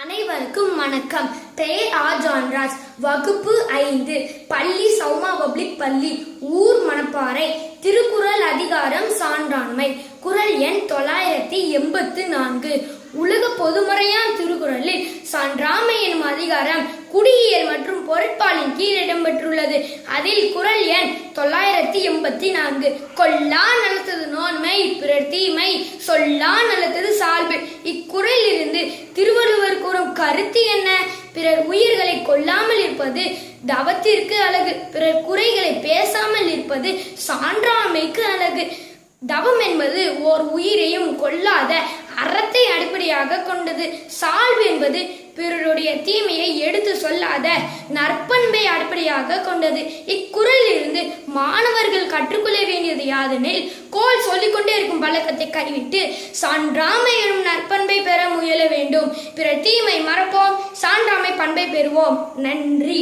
அனைவருக்கும் வணக்கம். பெயர் ஜான்ராஜ். வகுப்பு 5, பள்ளி சௌமா பப்ளிக் பள்ளி, ஊர் மணப்பாறை. திருக்குறள் அதிகாரம் சான்றாண்மை. குறள் எண் 984. உலக பொதுமறையான் திருக்குறளில் சான்றாண்மை எனும் அதிகாரம் குடியியல் மற்றும் பொருட்பாலின் கீழ் இடம்பெற்றுள்ளது. அதில் குறள் எண் 984 கொல்லா நலத்தது நோன்மை, பிறர் தீமை, சொல்லா நலத்தது சால்பு. இக்குறளில் இருந்து திருவள்ளுவர் கூறும் கருத்து என்ன? பிறர் உயிர்களை கொல்லாமல் இருப்பது தவத்திற்கு அழகு. பிறர் குறைகளை பேசாமல் இருப்பது சான்றாண்மைக்கு அழகு. தவம் என்பது ஓர் உயிரையும் கொல்லாத அறத்தை அடிப்படையாக கொண்டது. சால்பு என்பது பிறருடைய தீமையை எடுத்து சொல்லாத நற்பண்பை அடிப்படையாக கொண்டது. இக்குறளில் இருந்து மாணவர்கள் கற்றுக்கொள்ள வேண்டியது யாதெனில், கோல் சொல்லிக்கொண்டே இருக்கும் பழக்கத்தை கைவிட்டு சான்றாண்மை எனும் நற்பண்பை பெற முயல வேண்டும். பிற தீமை மறப்போம், சான்றாண்மை பண்பை பெறுவோம். நன்றி.